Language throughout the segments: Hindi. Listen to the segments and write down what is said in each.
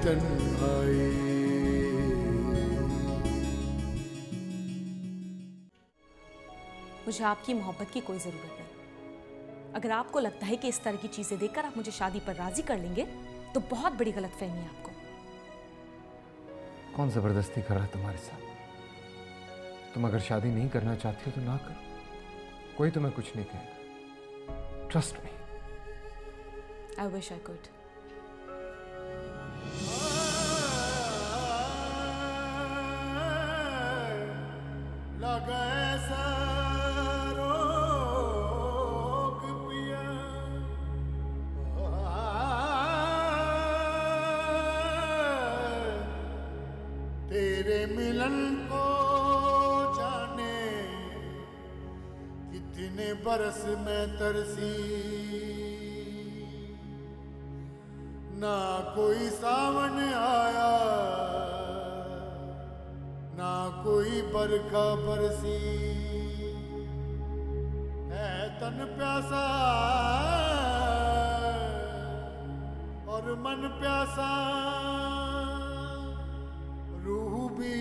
तन्हाई। मुझे आपकी मोहब्बत की कोई जरूरत नहीं। अगर आपको लगता है कि इस तरह की चीजें देखकर आप मुझे शादी पर राजी कर लेंगे तो बहुत बड़ी गलतफहमी है आपको। कौन जबरदस्ती कर रहा है तुम्हारे साथ? तुम अगर शादी नहीं करना चाहती हो तो ना करो, कोई तुम्हें कुछ नहीं कहेगा। Trust me. I wish I could. लगा ऐसा रोग पिया, तेरे मिलन को जाने कितने बरस में तरसी। ना कोई सावन आया, ना कोई बरखा बरसी, है तन प्यासा और मन प्यासा, रूह भी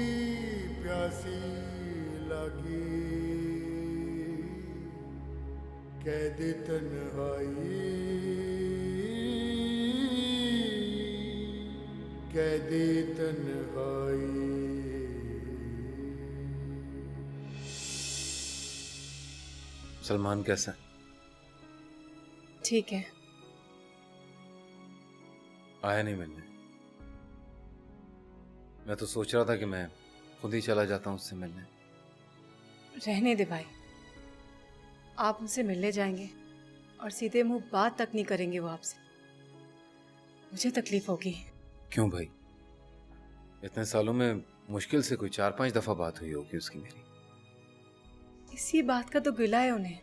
प्यासी लगी, कैद तन्हाई, कैद तन्हाई। सलमान कैसा है? ठीक है। आया नहीं मिलने? मैं तो सोच रहा था कि मैं खुद ही चला जाता हूँ उससे मिलने। रहने दे भाई, आप उनसे मिलने जाएंगे और सीधे मुंह बात तक नहीं करेंगे वो आपसे, मुझे तकलीफ होगी। क्यों भाई? इतने सालों में मुश्किल से कोई 4-5 दफा बात हुई होगी उसकी मेरी। इसी बात का तो गिला है उन्हें।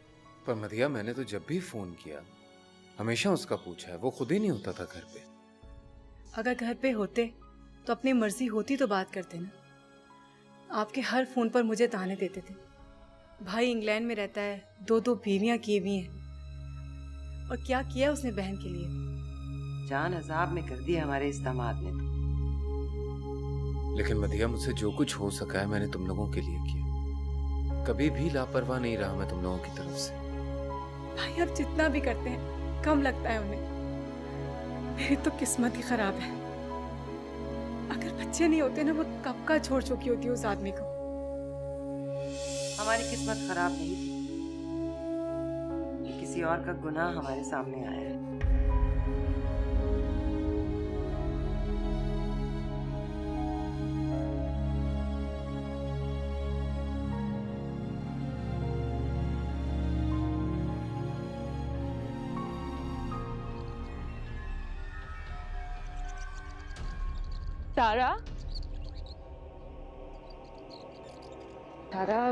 पर मदिया, मैंने तो जब भी फोन किया हमेशा उसका पूछा है, वो खुद ही नहीं होता था घर पे। अगर घर पे होते तो अपनी मर्जी होती तो बात करते ना। आपके हर फोन पर मुझे ताने देते थे। भाई इंग्लैंड में रहता है, 2-2 बीवियां किए हुई हैं, और क्या किया उसने बहन के लिए। जान अजाब में कर दिया हमारे इस दामाद ने तो। लेकिन मदिया, मुझसे जो कुछ हो सका है मैंने तुम लोगों के लिए किया। कभी भी लापरवाह नहीं रहा मैं तुम लोगों की तरफ से। भाई अब जितना भी करते हैं कम लगता है उन्हें। मेरी तो किस्मत ही खराब है। अगर बच्चे नहीं होते ना, वो कब का छोड़ चुकी होती उस आदमी को। हमारी किस्मत खराब नहीं थी, ये किसी और का गुनाह हमारे सामने आया है। तारा, तारा,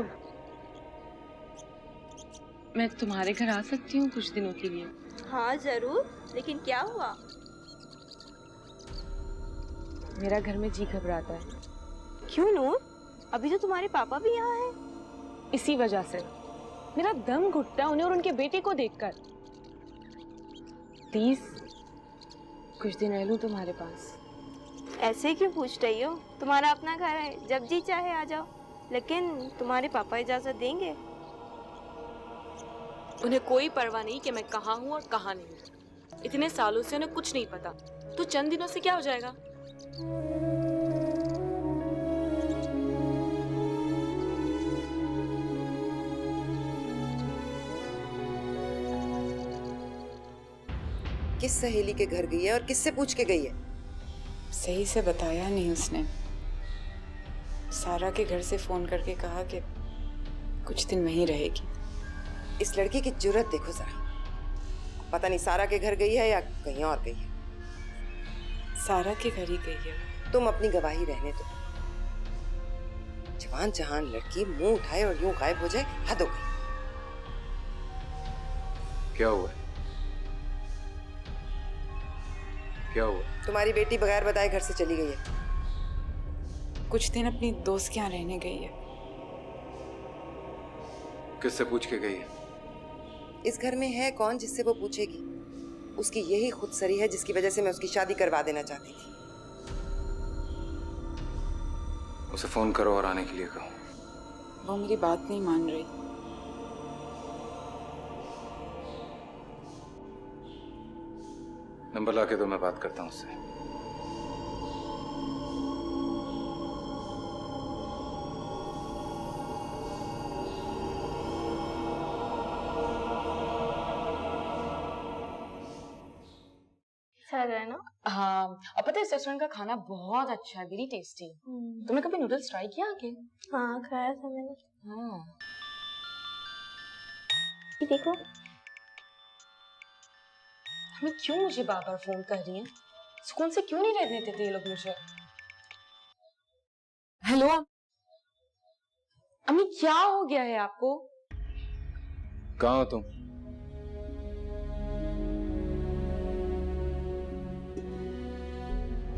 मैं तुम्हारे घर आ सकती हूँ कुछ दिनों के लिए? हाँ जरूर, लेकिन क्या हुआ? मेरा घर में जी घबराता है। क्यों नूर? अभी तो तुम्हारे पापा भी यहाँ हैं। इसी वजह से मेरा दम घुटता है उन्हें और उनके बेटे को देखकर। प्लीज कुछ दिन रह लूं तुम्हारे पास। ऐसे क्यों पूछ रही हो? तुम्हारा अपना घर है, जब जी चाहे आ जाओ। लेकिन तुम्हारे पापा इजाजत देंगे? उन्हें कोई परवाह नहीं कि मैं कहाँ हूँ और कहाँ नहीं हूँ। इतने सालों से उन्हें कुछ नहीं पता, तो चंद दिनों से क्या हो जाएगा? किस सहेली के घर गई है और किससे पूछ के गई है? सही से बताया नहीं उसने। सारा के घर से फोन करके कहा कि कुछ दिन वहीं रहेगी। इस लड़की की जुर्रत देखो जरा। पता नहीं सारा के घर गई है या कहीं और गई है। सारा के घर ही गई है। तुम अपनी गवाही रहने दो। जवान जहान लड़की मुंह उठाए और यूं गायब हो जाए, हद हो गई। क्या हुआ? क्या हुआ? तुम्हारी बेटी बगैर बताए घर से चली गई है। कुछ दिन अपनी दोस्त के यहाँ रहने गई है। किससे पूछ के गई है? इस घर में है कौन जिससे वो पूछेगी? उसकी यही खुदसरी है जिसकी वजह से मैं उसकी शादी करवा देना चाहती थी। उसे फोन करो और आने के लिए कहो। वो मेरी बात नहीं मान रही। नंबर ला के दो, मैं बात करता हूँ उससे। अच्छा है ना? हाँ, और पता है इस रेस्टोरेंट का खाना बहुत अच्छा है, वेरी टेस्टी। तुमने कभी नूडल्स ट्राई किया आगे? हाँ, खाया था मैंने। हाँ। ये देखो। हमें क्यों मुझे बार बार फोन कर रही हैं? सुकून से क्यों नहीं रहने देते ये लोग मुझे? हेलो अम्मी, क्या हो गया है आपको? कहाँ हो तुम?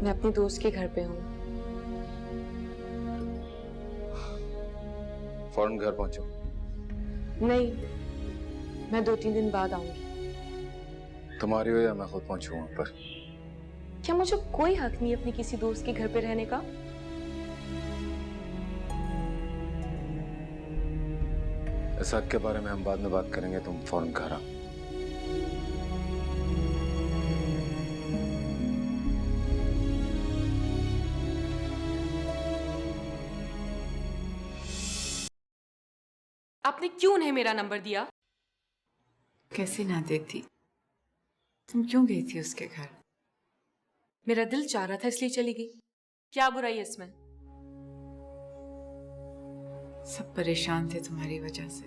मैं अपनी दोस्त के घर पे हूँ। फौरन घर पहुंचो। नहीं, मैं 2-3 दिन बाद आऊंगी। तुम्हारी हो या मैं खुद पहुंचू वहां पर? क्या मुझे कोई हक नहीं अपने किसी दोस्त के घर पे रहने का? इस हक के बारे में हम बाद में बात करेंगे, तुम फौरन घर आओ। आपने क्यों उन्हें मेरा नंबर दिया? कैसे ना देती? तुम क्यों गई थी उसके घर? मेरा दिल चाह रहा था इसलिए चली गई। क्या बुराई है इसमें? सब परेशान थे तुम्हारी वजह से।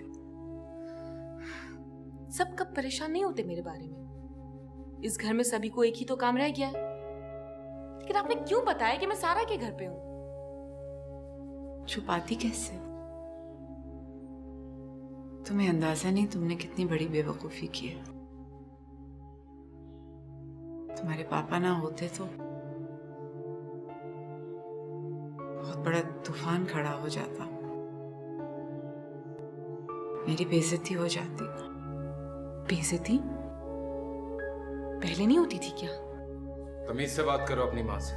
सब कब परेशान नहीं होते मेरे बारे में? इस घर में सभी को एक ही तो काम रह गया है। लेकिन आपने क्यों बताया कि मैं सारा के घर पे हूं? छुपाती कैसे? तुम्हें अंदाजा नहीं तुमने कितनी बड़ी बेवकूफी की है। तुम्हारे पापा ना होते तो बहुत बड़ा तूफान खड़ा हो जाता, मेरी बेइज्जती हो जाती। बेइज्जती? पहले नहीं होती थी क्या? तमीज से बात करो अपनी माँ से।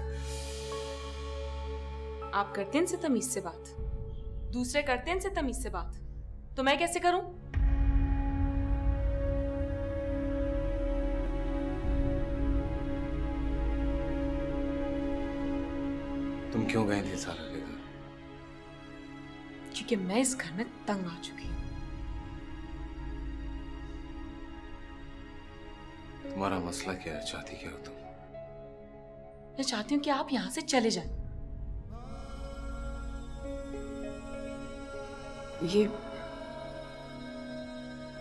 आप करते हैं इनसे तमीज से बात, दूसरे करते हैं इनसे तमीज से बात, तो मैं कैसे करूं? तुम क्यों गए थे सारा के घर? क्योंकि मैं इस घर में तंग आ चुकी हूं। तुम्हारा मसला क्या है? चाहती क्या हो तुम? मैं चाहती हूं कि आप यहां से चले जाएं।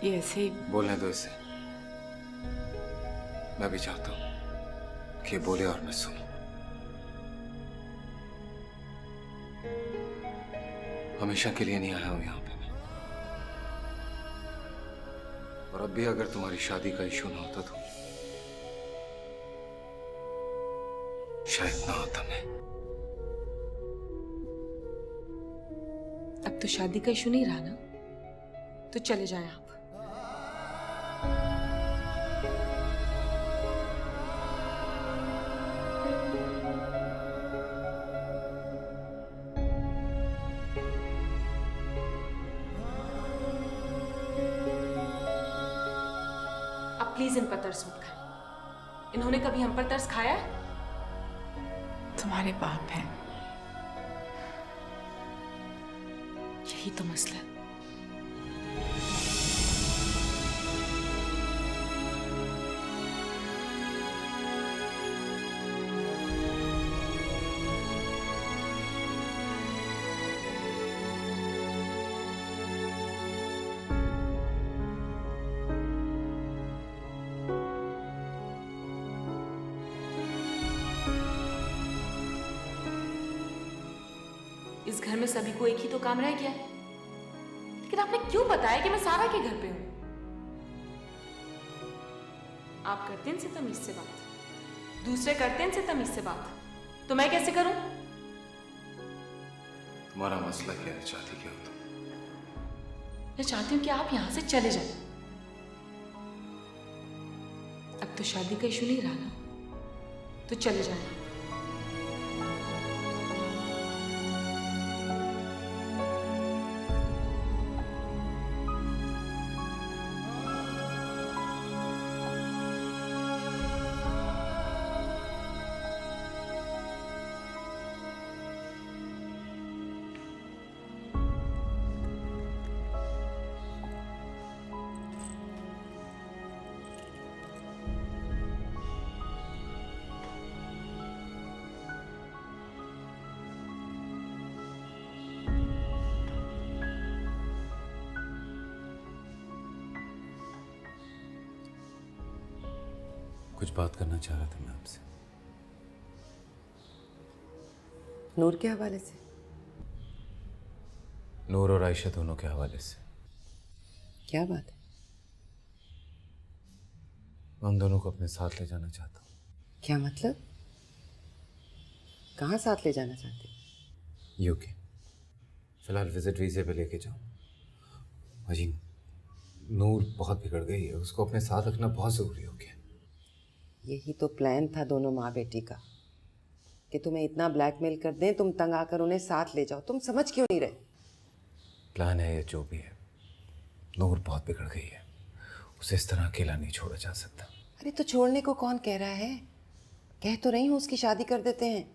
ये ऐसे ही बोलने दो इसे। मैं भी चाहता हूं कि ये बोले और मैं सुनूं। हमेशा के लिए नहीं आया हूं यहां पे मैं। और अब भी अगर तुम्हारी शादी का इशू ना होता तो शायद ना आता मैं। अब तो शादी का इशू नहीं रहा ना, तो चले जाएं आप। आप प्लीज इन पर तरस मत खाएं। इन्होंने कभी हम पर तरस खाया है? तुम्हारे बाप हैं। यही तो मसला है। इस घर में सभी को एक ही तो काम रह गया है। लेकिन आपने क्यों बताया कि मैं सारा के घर पे हूं? आप करते हैं इनसे तमीज से बात, दूसरे करते हैं इनसे तमीज से बात, तो मैं कैसे करूं? तुम्हारा मसला क्या है? चाहती क्या हो तुम? मैं चाहती हूं कि आप यहां से चले जाएं। अब तो शादी का इशू नहीं रहा ना, तो चले जाएं। कुछ बात करना चाह रहा था मैं आपसे। नूर के हवाले से? नूर और आयशा दोनों के हवाले से। क्या बात है? मैं उन दोनों को अपने साथ ले जाना चाहता हूँ। क्या मतलब? कहाँ साथ ले जाना चाहते हो? यूके। फिलहाल विजिट वीजे पे लेके जाऊँ। अजी नूर बहुत बिगड़ गई है, उसको अपने साथ रखना बहुत ज़रूरी हो गया। यही तो प्लान था दोनों माँ बेटी का, कि तुम्हें इतना ब्लैकमेल कर दें, तुम तंग आकर उन्हें साथ ले जाओ। तुम समझ क्यों नहीं रहे? प्लान है या जो भी है, नूर बहुत बिगड़ गई है, उसे इस तरह अकेला नहीं छोड़ा जा सकता। अरे तो छोड़ने को कौन कह रहा है? कह तो रही हूँ उसकी शादी कर देते हैं।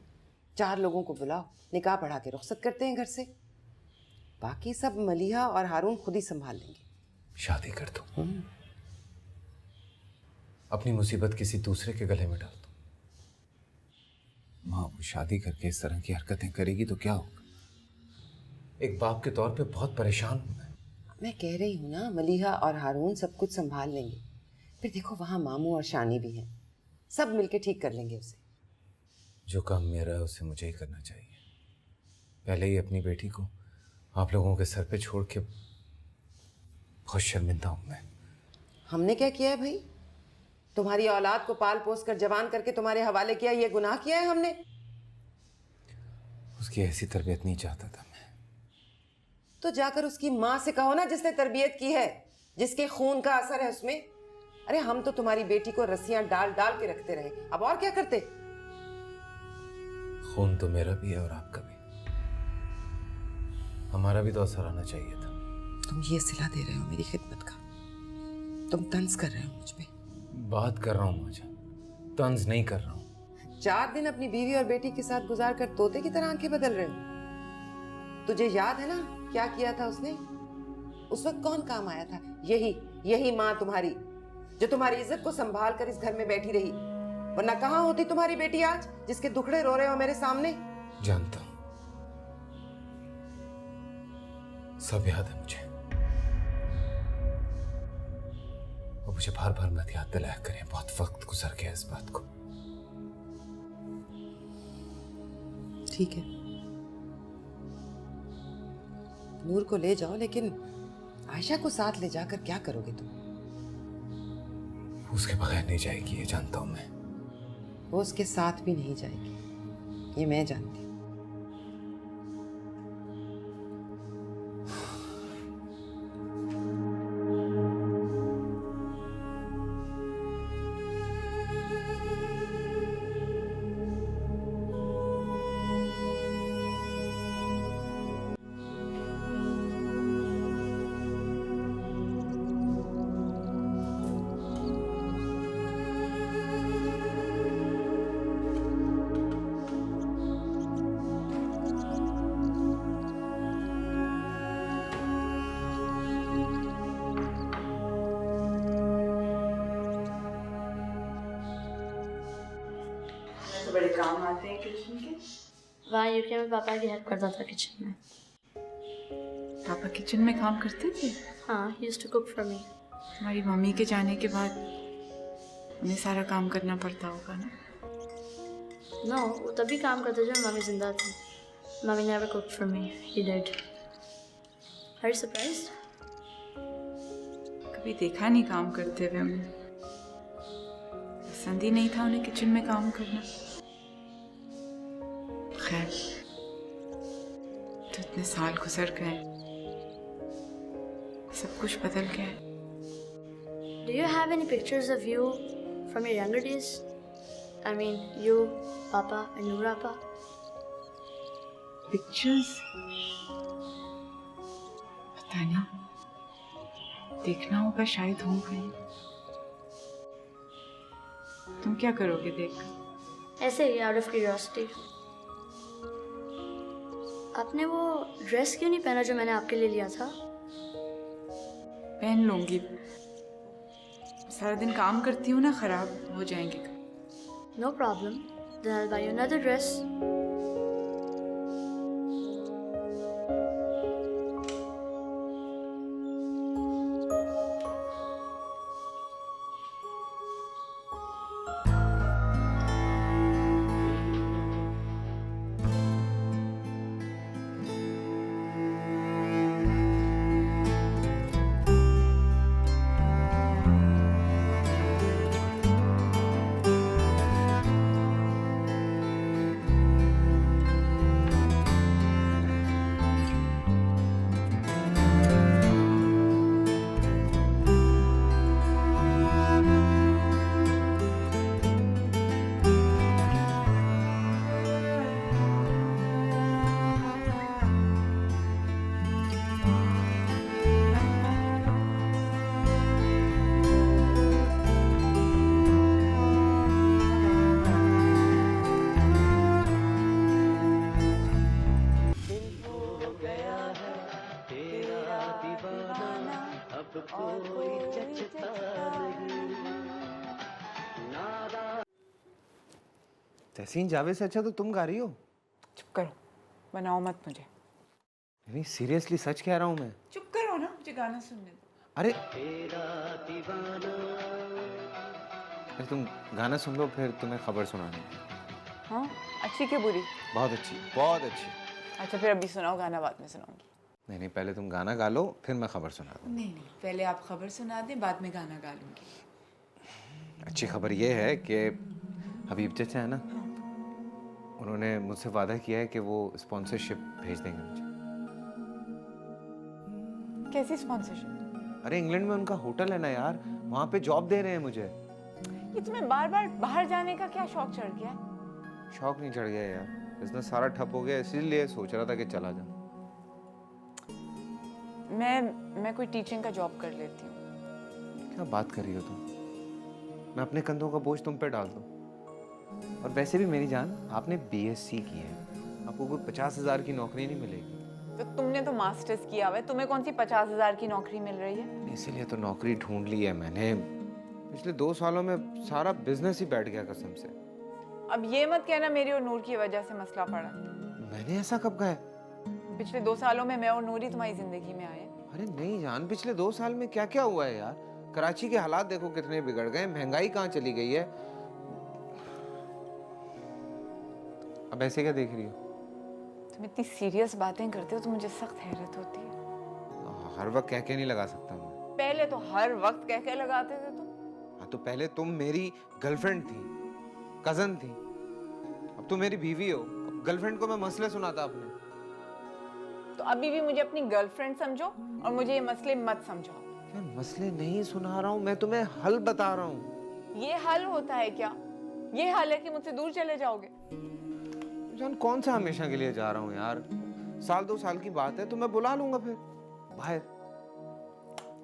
4 लोगों को बुलाओ, निकाह पढ़ा के रुखसत करते हैं घर से। बाकी सब मलिहा और हारून खुद ही संभाल लेंगे। शादी कर दूं, अपनी मुसीबत किसी दूसरे के गले में डाल दूं। माँ वो शादी करके इस तरह की हरकतें करेगी तो क्या होगा? एक बाप के तौर पे बहुत परेशान हूं मैं कह रही हूँ ना, मलिहा और हारून सब कुछ संभाल लेंगे। फिर देखो वहाँ मामू और शानी भी हैं, सब मिलके ठीक कर लेंगे उसे। जो काम मेरा है उसे मुझे ही करना चाहिए। पहले ही अपनी बेटी को आप लोगों के सर पे छोड़ के बहुत शर्मिंदा हूं मैं। हमने क्या किया है भाई? तुम्हारी औलाद को पाल पोस कर जवान करके तुम्हारे हवाले किया, ये गुनाह किया है हमने? उसकी ऐसी तरबियत नहीं चाहता था मैं। तो जाकर उसकी माँ से कहो ना, जिसने तरबियत की है, जिसके खून का असर है उसमें। अरे हम तो तुम्हारी बेटी को रस्सियां डाल डाल के रखते रहे, अब और क्या करते? खून तो मेरा भी है और आपका भी, हमारा भी तो असर आना चाहिए था। तुम ये सिला दे रहे हो मेरी खिदमत का? तुम तंज कर रहे हो मुझ पे? बात कर रहा हूँ माजा, तंज नहीं कर रहा हूँ। 4 दिन अपनी बीवी और बेटी के साथ गुजार कर तोते की तरह आंखें बदल रहे हो। तुझे याद है ना क्या किया था उसने? उस वक्त कौन काम आया था? यही माँ तुम्हारी, जो तुम्हारी इज्जत को संभाल कर इस घर में बैठी रही। वरना कहाँ होती तुम्हारी बेटी आज, जिसके दुखड़े रो रहे हो मेरे सामने? जानता हूं, सब याद है मुझे। और मुझे बार बार मत याद दिलाया करें, बहुत वक्त गुजर गया इस बात को। ठीक है, नूर को ले जाओ, लेकिन आयशा को साथ ले जाकर क्या करोगे तुम? उसके बगैर नहीं जाएगी, ये जानता हूं मैं। वो उसके साथ भी नहीं जाएगी, ये मैं जानती हूँ। बड़े काम आते हैं किचन के। वहाँ यूके में पापा की हेल्प करता था किचन में। पापा किचन में काम करते थे? हाँ, he used to cook for me. हमारी मम्मी के जाने के बाद उन्हें सारा काम करना पड़ता होगा ना? नो, वो तभी काम करते जब मम्मी जिंदा थी। Mummy never cooked for me, he did. Are you surprised? कभी देखा नहीं काम करते हुए उन्हें। पसंद ही नहीं था उन्हें किचन में काम करना। खैर, तो इतने साल गुजर गए, सब कुछ बदल गया है। Do you have any pictures of you from your younger days? I mean, you, Papa, and Noor Appa? Pictures? पता नहीं, देखना होगा, शायद हो कहीं। तुम क्या करोगे देखकर? ऐसे ही, out of curiosity. आपने वो ड्रेस क्यों नहीं पहना जो मैंने आपके लिए लिया था? पहन लूंगी, सारा दिन काम करती हूँ ना, खराब हो जाएंगे। No problem. Then I'll buy you another dress. तहसीन जावेद से अच्छा तो तुम गा रही हो। चुप करो, बनाओ मत मुझे। नहीं सीरियसली सच कह रहा हूँ मैं। चुप करो ना, मुझे गाना सुनने दो। अरे तुम गाना सुन लो फिर तुम्हें खबर सुनानी। हाँ, अच्छी कि बुरी? बहुत अच्छी, बहुत अच्छी। अच्छा फिर अभी सुनाओ, गाना बाद में सुनाऊंगी। नहीं नहीं, पहले तुम गाना गा लो फिर मैं खबर सुना दूँ। नहीं नहीं, पहले आप खबर सुना दें, बाद में गाना गा लूंगी। अच्छी खबर ये है कि हबीब चाचा है ना, उन्होंने मुझसे वादा किया है कि वो स्पॉन्सरशिप भेज देंगे मुझे। कैसी स्पॉन्सरशिप? अरे इंग्लैंड में उनका होटल है ना यार, वहाँ पे जॉब दे रहे हैं मुझे। ये तुम्हें बार बार बाहर जाने का क्या शौक चढ़ गया? शौक नहीं चढ़ गया यार, बिजनेस सारा ठप हो गया, इसीलिए सोच रहा था कि चला जाऊं। मैं कोई टीचिंग का जॉब कर लेती हूँ। क्या बात कर रही हो तुम? मैं अपने कंधों का बोझ तुम पे डाल दूं। और वैसे भी मेरी जान, आपने बीएससी की है, आपको कोई 50,000 की नौकरी नहीं मिलेगी। तो तुमने तो मास्टर्स किया हुआ है, तुम्हें कौन सी 50,000 की नौकरी मिल रही है? इसीलिए तो नौकरी ढूंढ ली है मैंने। पिछले 2 सालों में सारा बिजनेस ही बैठ गया कसम से। अब ये मत कहना मेरी और नूर की वजह से मसला पड़ा। मैंने ऐसा कब कहा है? पिछले 2 सालों में मैं और नूर ही तुम्हारी जिंदगी में आए। अरे नहीं जान, पिछले 2 साल में क्या क्या हुआ है यार। कराची के हालात देखो कितने बिगड़ गए, महंगाई कहाँ चली गई है। अब ऐसे क्या देख रही हो? तुम इतनी सीरियस बातें करते हो तो मुझे सख्त हैरत होती है। हर वक्त कह के नहीं लगा सकता मैं। पहले तो हर वक्त कह के लगाते थे तुम। हाँ तो पहले तुम मेरी गर्लफ्रेंड थी, कजन थी, अब तुम मेरी बीवी हो। अब गर्लफ्रेंड को मैं मसले सुनाता अपने। तो अभी भी मुझे अपनी गर्लफ्रेंड समझो और मुझे ये मसले मत समझाओ। यार मसले नहीं सुना रहा हूँ मैं तुम्हें, हल बता रहा हूँ। ये हल होता है क्या? ये हल है कि मुझसे दूर चले जाओगे? जान कौन सा हमेशा के लिए जा रहा हूँ यार, 1-2 साल की बात है तो मैं बुला लूंगा फिर बाहर।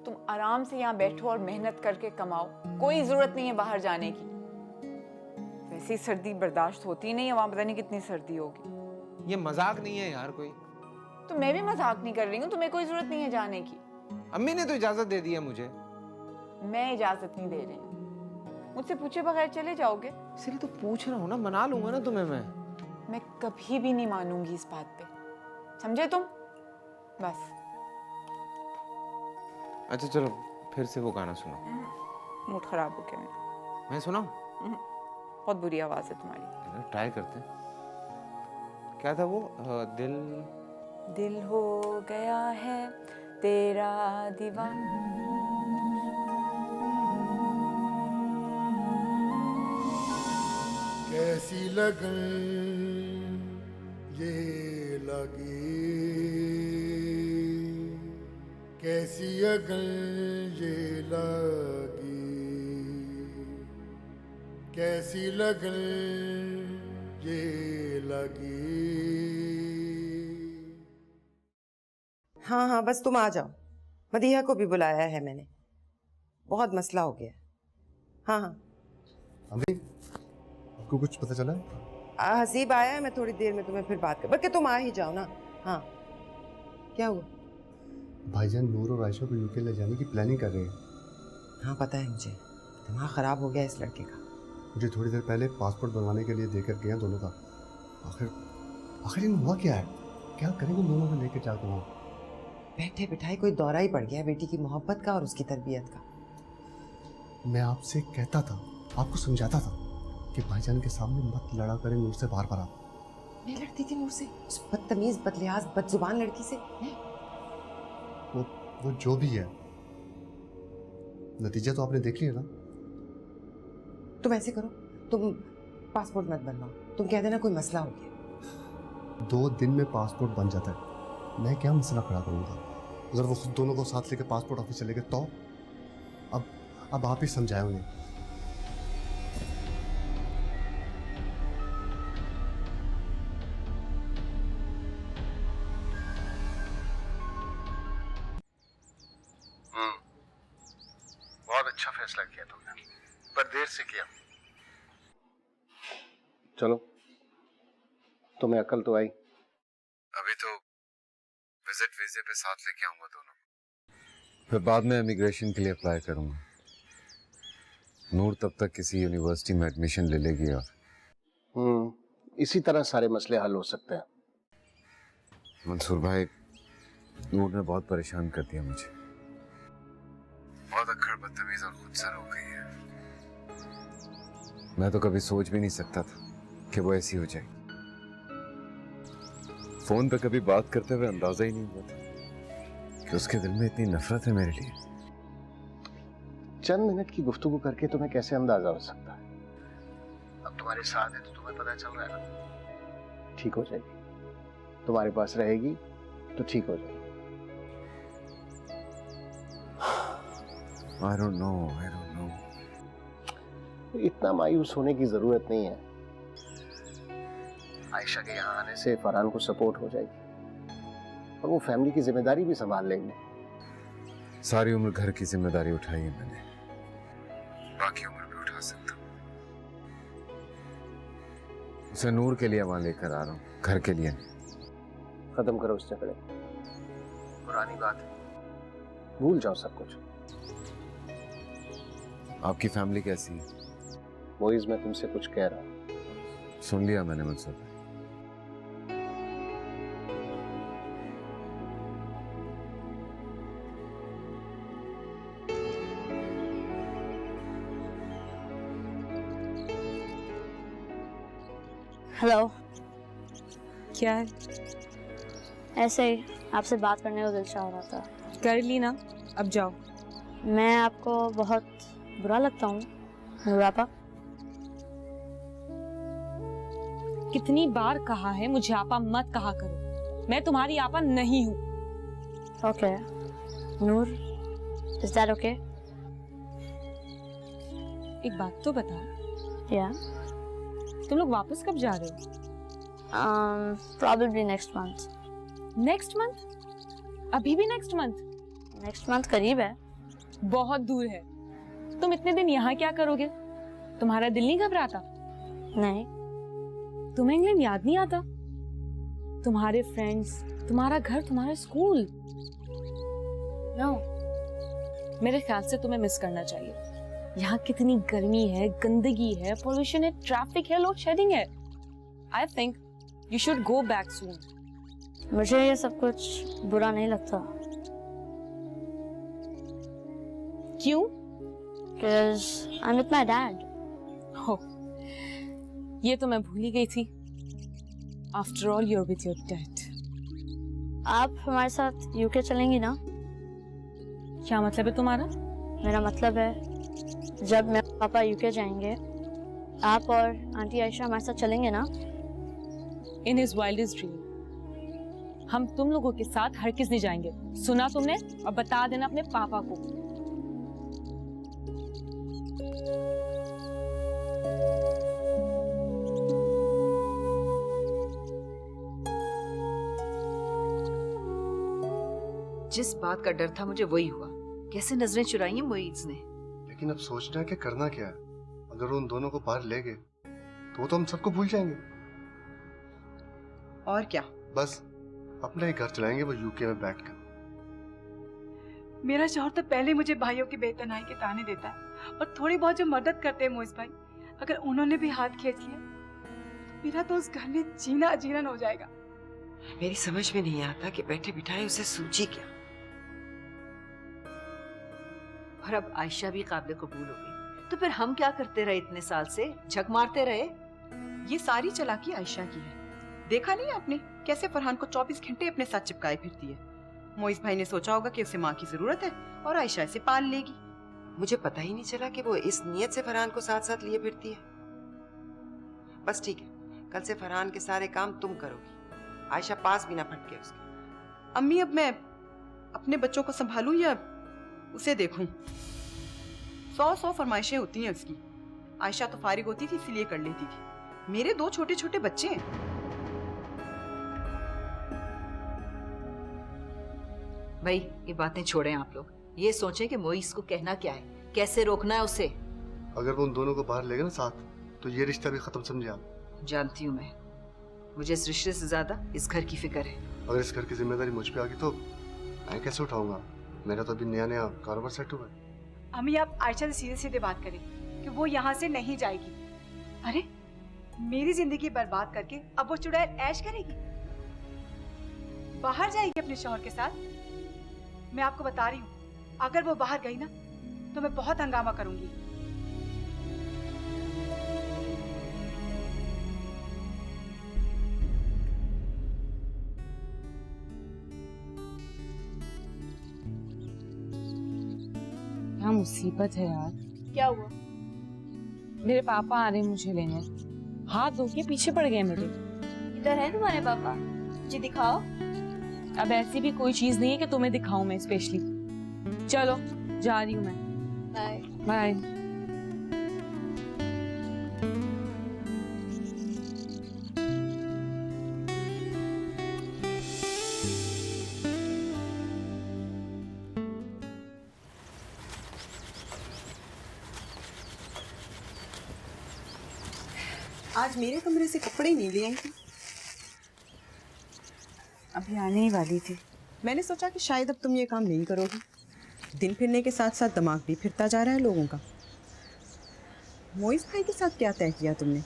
तुम आराम से यहाँ बैठो और मेहनत करके कमाओ, कोई जरूरत नहीं है बाहर जाने की। वैसी सर्दी बर्दाश्त होती नहीं है, वहां पता नहीं कितनी सर्दी होगी। ये मजाक नहीं है यार कोई। तो मैं भी मजाक नहीं कर रही हूँ, तुम्हें कोई जरूरत नहीं है जाने की। अम्मी ने तो इजाजत दे दी है मुझे। मैं इजाजत नहीं दे रही हूँ, मुझसे पूछे बगैर चले जाओगे? इसलिए तो पूछ रहा हूँ ना, मना लूंगा ना तुम्हें मैं कभी भी नहीं मानूंगी इस बात पे, समझे तुम? बस। अच्छा चलो फिर से वो गाना सुनो। मूड खराब हो गया मेरा। मैं सुनाऊं? बहुत बुरी आवाज है तुम्हारी। ट्राई करते हैं। क्या था वो? दिल हो गया है तेरा दीवाना। कैसी लगन ये लगी, कैसी अगन ये लगी, कैसी लगन ये लगी। हाँ हाँ बस तुम आ जाओ, मदीहा को भी बुलाया है मैंने, बहुत मसला हो गया। हाँ हाँ अभी आपको कुछ पता चला है? हसीब आया है, मैं थोड़ी देर में तुम्हें फिर बात कर, बल्कि तुम आ ही जाओ ना। हाँ क्या हुआ? भाईजान नूर और आयशा को यूके ले जाने की प्लानिंग कर रहे हैं। हाँ पता है मुझे, दिमाग ख़राब हो गया इस लड़के का। मुझे थोड़ी देर पहले पासपोर्ट बनवाने के लिए देकर गए दोनों का। आखिर इन हुआ क्या है? क्या करेंगे दोनों को लेकर जाकर वहाँ? बैठे बिठाए कोई दौरा ही पड़ गया बेटी की मोहब्बत का और उसकी तरबियत का। मैं आपसे कहता था, आपको समझाता था कि भाईजान के सामने मत लड़ा करें नूर से बार बार। आप मैं लड़ती थी नूर से, उस बदतमीज बदलियाज बदजुबान लड़की से। वो जो भी है, नतीजा तो आपने देख लिया ना। तुम ऐसे करो, तुम पासपोर्ट मत बनवाओ, तुम कह देना कोई मसला हो गया। 2 दिन में पासपोर्ट बन जाता है, मैं क्या मसला खड़ा करूँगा? अगर वो खुद दोनों को साथ लेकर पासपोर्ट ऑफिस चले गए तो? अब आप ही समझाए उन्हें। बहुत अच्छा फैसला किया तुमने, पर देर से किया। चलो तुम्हें अकल तो आई। अभी तो विजिट वीजे पे साथ लेके आऊंगा दोनों, फिर बाद में इमिग्रेशन के लिए अप्लाई करूंगा। नूर तब तक किसी यूनिवर्सिटी में एडमिशन ले लेगी और इसी तरह सारे मसले हल हो सकते हैं। मंसूर भाई, नूर ने बहुत परेशान कर दिया मुझे। बहुत अक्खड़, बदतमीज और खुदसर हो गई है। मैं तो कभी सोच भी नहीं सकता था कि वो ऐसी हो जाए। फोन पे कभी बात करते हुए अंदाजा ही नहीं हुआ था कि उसके दिल में इतनी नफरत है मेरे लिए। चंद मिनट की गुफ्तगू करके तुम्हें कैसे अंदाजा हो सकता है? अब तुम्हारे साथ है तो तुम्हें पता चल रहा है ना। ठीक हो जाएगी, तुम्हारे पास रहेगी तो ठीक हो जाएगी। I don't know. इतना मायूस होने की जरूरत नहीं है। आयशा के यहाँ आने से फरहान को सपोर्ट हो जाएगी और वो फैमिली की जिम्मेदारी भी संभाल लेंगे। सारी उम्र घर की जिम्मेदारी उठाई है मैंने, बाकी उम्र भी उठा सकता हूँ। उसे नूर के लिए वहां लेकर आ रहा हूँ, घर के लिए नहीं। खत्म करो उस झगड़े, पुरानी बात है, भूल जाओ सब कुछ। आपकी फैमिली कैसी है? मोइज, मैं तुमसे कुछ कह रहा हूँ। सुन लिया मैंने मंसूर भाई। हेलो। क्या है? ऐसे ही आपसे बात करने को दिल चाह रहा था। कर ली ना, अब जाओ। मैं आपको बहुत बुरा लगता हूँ नूर आपा? कितनी बार कहा है मुझे आपा मत कहा करो, मैं तुम्हारी आपा नहीं हूँ। Okay Noor, is that okay? एक बात तो बताओ, या तुम लोग वापस कब जा रहे हो? Probably next month. Next month? अभी भी नेक्स्ट मंथ? नेक्स्ट मंथ करीब है। बहुत दूर है। तुम इतने दिन यहाँ क्या करोगे? तुम्हारा दिल नहीं घबराता? नहीं। तुम्हें इंग्लैंड याद नहीं आता? तुम्हारे फ्रेंड्स, तुम्हारा घर, तुम्हारा स्कूल? नो। मेरे ख्याल से तुम्हें मिस करना चाहिए। यहाँ कितनी गर्मी है, गंदगी है, पोल्यूशन है, ट्रैफिक है, लोड शेडिंग है। I think you should go back soon. मुझे ये सब कुछ बुरा नहीं लगता। क्यों? Because I'm with my dad. हो, ये तो मैं भूल ही गई थी। After all, you're with your dad. आप हमारे साथ यूके चलेंगी ना? क्या मतलब है तुम्हारा? मेरा मतलब है जब मैं पापा यूके जाएंगे, आप और आंटी आयशा हमारे साथ चलेंगे ना? In his wildest dream, हम तुम लोगों के साथ हरगिज़ नहीं जाएंगे। सुना तुमने? और बता देना अपने पापा को। जिस बात का डर था मुझे वही हुआ। कैसे नजरें चुराई हैं मोइज ने। लेकिन अब सोचना है कि करना क्या है। अगर उन दोनों को बाहर ले गए तो हम सबको भूल जाएंगे। और क्या? बस अपना ही घर चलाएंगे वो यूके में बैठकर। मेरा शौहर तो पहले मुझे भाइयों की बेतनाई के ताने देता है और थोड़ी बहुत जो मदद करते हैं मोइज भाई, अगर उन्होंने भी हाथ खींच लिया तो मेरा तो उस घर में जीना अजीरन हो जाएगा। मेरी समझ में नहीं आता कि बैठे बिठाए उसे सूझी क्या। और अब आयशा भी काबिल कबूल हो गई, तो फिर हम क्या करते रहे इतने साल से? झक मारते रहे। ये सारी चालाकी आयशा की है। देखा नहीं आपने कैसे फरहान को 24 घंटे अपने साथ चिपकाए फिरती है। मोइज भाई ने सोचा होगा कि उसे माँ की जरूरत है और आयशा इसे पाल लेगी। मुझे पता ही नहीं चला कि वो इस नियत से फरहान को साथ साथ लिए फिरती है। बस ठीक है, कल से फरहान के सारे काम तुम करोगी, आयशा पास भी ना फटके उसके। अम्मी, अब मैं अपने बच्चों को संभालूं या उसे देखूं? 100 फरमाइशें होती हैं उसकी। आयशा तो फारिग होती थी इसलिए कर लेती थी। मेरे 2 छोटे छोटे बच्चे हैं। भाई ये बातें छोड़ें आप लोग। ये सोचें कि मोइज को कहना क्या है, कैसे रोकना है उसे। अगर वो उन दोनों को बाहर ले गए ना साथ, तो ये रिश्ता भी खत्म समझे आप। जानती हूँ मुझे इस रिश्ते से ज्यादा इस घर की फिक्र है। अगर इस घर की जिम्मेदारी मुझ पे आ गई तो मैं कैसे उठाऊंगा? मेरा तो अभी नया नया कारोबार सेट हुआ है। अम्मी, आप आयशा से सीधे सीधे बात करें कि वो यहाँ से नहीं जाएगी। अरे मेरी जिंदगी बर्बाद करके अब वो चुड़ैल ऐश करेगी, बाहर जाएगी अपने शौहर के साथ। मैं आपको बता रही हूँ, अगर वो बाहर गई ना तो मैं बहुत हंगामा करूंगी। क्या मुसीबत है यार। क्या हुआ? मेरे पापा आ रहे हैं मुझे लेने, हाथ धो के पीछे पड़ गए मेरे। इधर है तुम्हारे पापा? जी दिखाओ। अब ऐसी भी कोई चीज नहीं है कि तुम्हें दिखाऊं मैं स्पेशली। चलो जा रही हूँ मैं। Bye bye. आज मेरे कमरे से कपड़े नहीं ले आई थी। अभी आने ही वाली थी। मैंने सोचा कि शायद अब तुम ये काम नहीं करोगी। दिन फिरने के साथ साथ दिमाग भी फिरता जा रहा है लोगों का। मोइस भाई के साथ क्या तय किया तुमने?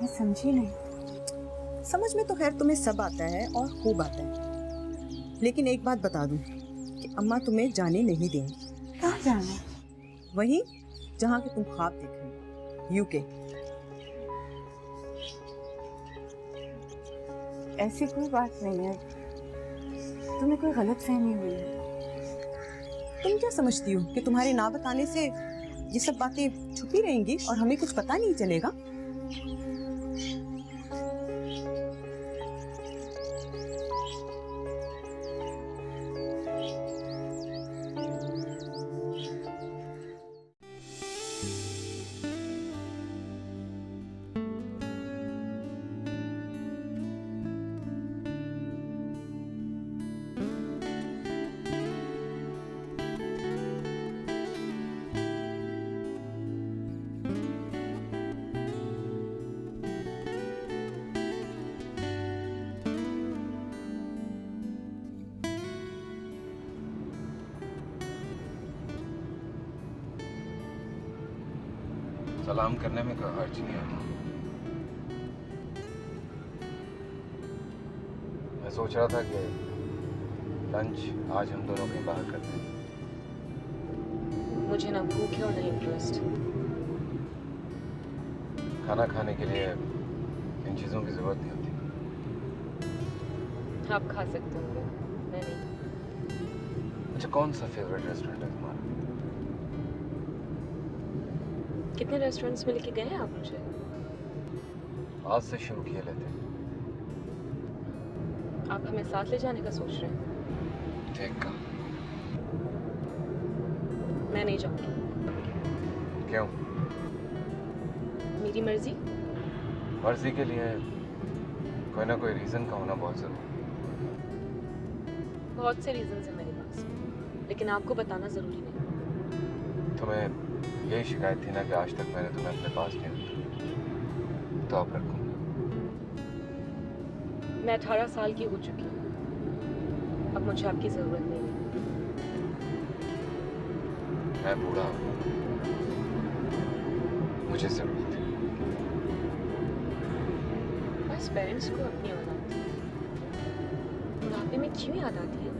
मैं समझी नहीं। समझ में तो खैर तुम्हें सब आता है और खूब आता है, लेकिन एक बात बता दूं कि अम्मा तुम्हें जाने नहीं देंगी। कहाँ जाना? वहीं जहाँ के तुम ख्वाब देख रही हो, यूके। ऐसी कोई बात नहीं है, तुम्हें कोई गलत फहमी हुई है। तुम क्या समझती हो कि तुम्हारे ना बताने से ये सब बातें छुपी रहेंगी और हमें कुछ पता नहीं चलेगा? सलाम करने में कोई हर्ज नहीं आता। मैं सोच रहा था कि लंच आज हम दोनों कहीं बाहर करते हैं। मुझे ना भूख है और ना इंटरेस्ट। खाना खाने के लिए इन चीज़ों की जरूरत नहीं होती। आप खा सकते हो, मैं नहीं। अच्छा, कौन सा फेवरेट रेस्टोरेंट है तुम्हारा? कितने रेस्टोरेंट्स में लेके गए हैं आप मुझे? आज से शुरू किए लेते हैं। आप हमें साथ ले जाने का सोच रहे हैं? ठीक का। मैं नहीं जाऊंगी। क्यों? मेरी मर्जी। मर्जी के लिए कोई ना कोई रीजन का होना बहुत जरूरी है। बहुत से रीजंस हैं मेरे पास, लेकिन आपको बताना जरूरी नहीं। तुम्हें यही शिकायत थी ना कि आज तक मैंने तुम्हें अपने पास नहीं रखा, तो अब रखूंगा। मैं 18 साल की हो चुकी हूँ, अब मुझे आपकी जरूरत नहीं है। मैं बूढ़ा हूँ, मुझे जरूरत है। बस पेरेंट्स को अपनी औलाद बुढ़ापे में क्यों याद आती है?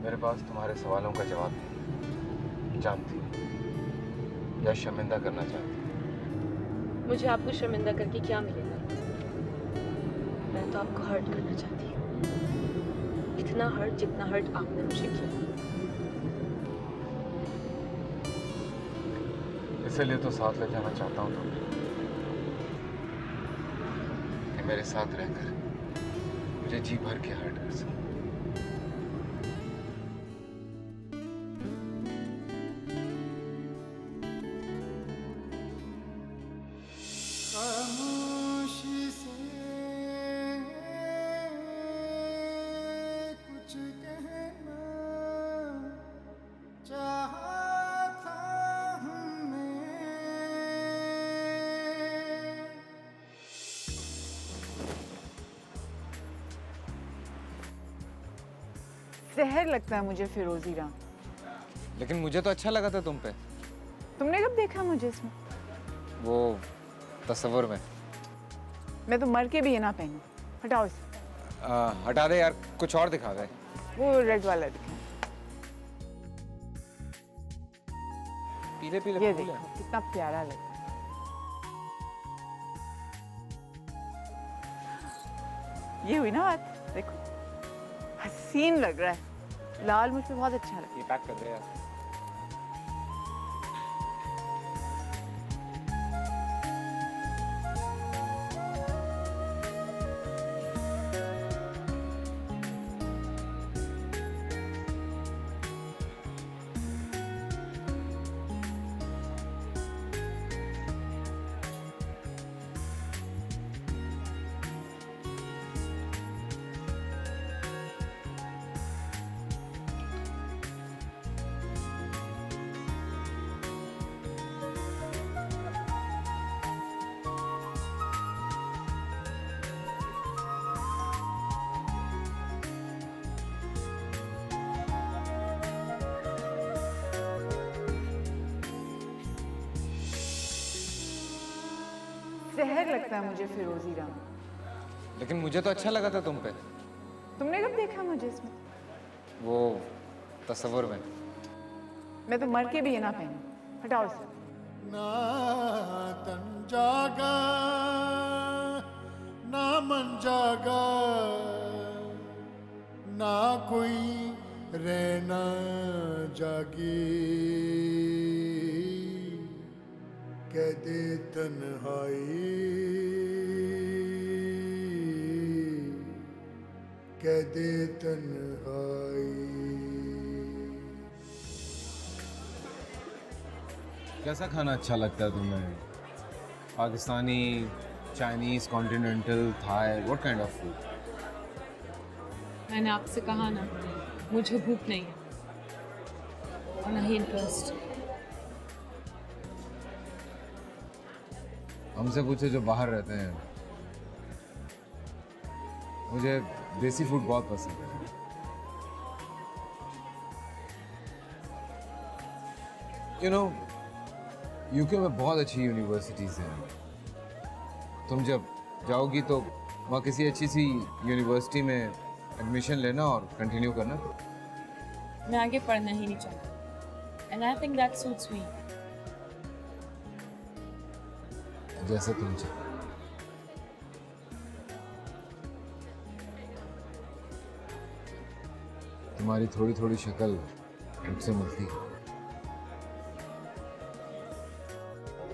मेरे पास तुम्हारे सवालों का जवाब नहीं। जानती या शर्मिंदा करना चाहती? मुझे आपको शर्मिंदा करके क्या मिलेगा? मैं तो आपको हर्ट करना चाहती हूँ, इतना हर्ट जितना हर्ट आपने मुझे किया। इसलिए तो साथ ले जाना चाहता हूँ तुम्हें, कि मेरे साथ रहकर मुझे जी भर के हर्ट कर सको। जहर लगता है मुझे फिरोजी राम। लेकिन मुझे तो अच्छा लगा था तुम पे। तुमने कब देखा मुझे इसमें? वो तस्वीर में। मैं तो मर के भी ये ना पहनूं। हटाओ इसे। हटा दे यार, कुछ और दिखा दे। वो रेड वाला दिखा। पीले पीले ये फूल देखो हैं। कितना प्यारा लगता है। ये हुई ना बात, देखो हसीन लग रहा है। लाल मुझ पे बहुत अच्छा लगता है। ये पैक कर दे यार। जहर लगता है मुझे फिरोजी रंग। लेकिन मुझे तो अच्छा लगा था तुम पे। तुमने कब देखा मुझे इसमें? वो तस्वीर में। मैं तो मर के भी ये ना पहनूं। हटाओ इसे। ना तन जागा ना मन जागा, ना कोई रहना जागे, कह दे तन्हाई, कह दे तन्हाई। कैसा खाना अच्छा लगता है तुम्हें? Pakistani, Chinese, continental, Thai, what kind of food? मैंने आपसे कहा ना, मुझे भूख नहीं है और ना ही इंटरेस्ट। हमसे पूछे जो बाहर रहते हैं। मुझे देसी फूड बहुत पसंद है। यू नो, यूके में बहुत अच्छी यूनिवर्सिटीज़ हैं। तुम जब जाओगी तो वहाँ किसी अच्छी सी यूनिवर्सिटी में एडमिशन लेना और कंटिन्यू करना। मैं आगे पढ़ना ही नहीं चाहती and I think that suits me. जैसे तुम चाहो। तुम्हारी थोड़ी थोड़ी शक्ल मुझसे मिलती है।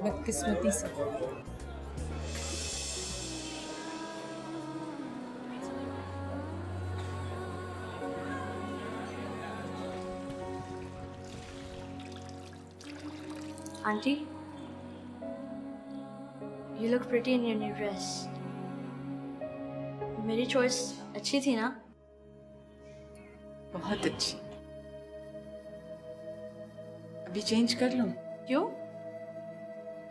बदकिस्मती से। Auntie, you look pretty in your new dress. मेरी चॉइस अच्छी थी ना? बहुत अच्छी। अभी चेंज कर लूं? क्यों?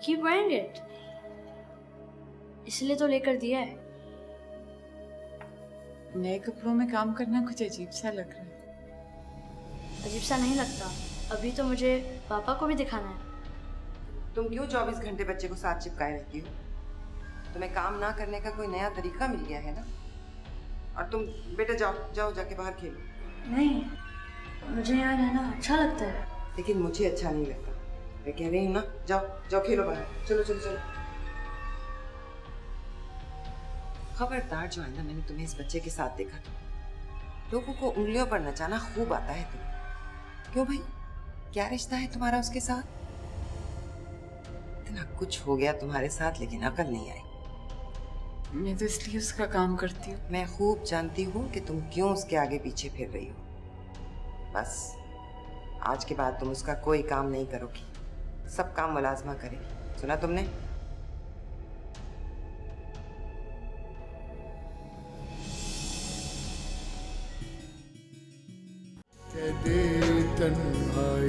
Keep wearing it. इसलिए तो लेकर दिया है। नए कपड़ों में काम करना कुछ अजीब सा लग रहा है। अजीब सा नहीं लगता। अभी तो मुझे पापा को भी दिखाना है। तुम क्यों 24 घंटे बच्चे को साथ चिपकाए रहती हो? तुम्हें काम ना करने का कोई नया तरीका मिल गया है ना? और तुम बेटा जाओ जाओ जाके बाहर खेलो। नहीं, मुझे यहाँ रहना अच्छा लगता है। लेकिन मुझे अच्छा नहीं लगता। मैं कह रही हूँ ना, जाओ जाओ खेलो बाहर। चलो चलो चलो। खबरदार जो आइंदा मैंने तुम्हें इस बच्चे के साथ देखा था, लोगों को उंगलियों पर नचाना खूब आता है तुम्हें। क्यों भाई, क्या रिश्ता है तुम्हारा उसके साथ? इतना कुछ हो गया तुम्हारे साथ लेकिन अकल नहीं आई। मैं तो इसलिए उसका काम करती हूँ। मैं खूब जानती हूँ कि तुम क्यों उसके आगे पीछे फिर रही हो। बस आज के बाद तुम उसका कोई काम नहीं करोगी, सब काम मुलाजमा करेगी। सुना तुमने? कह दे तन्हाई,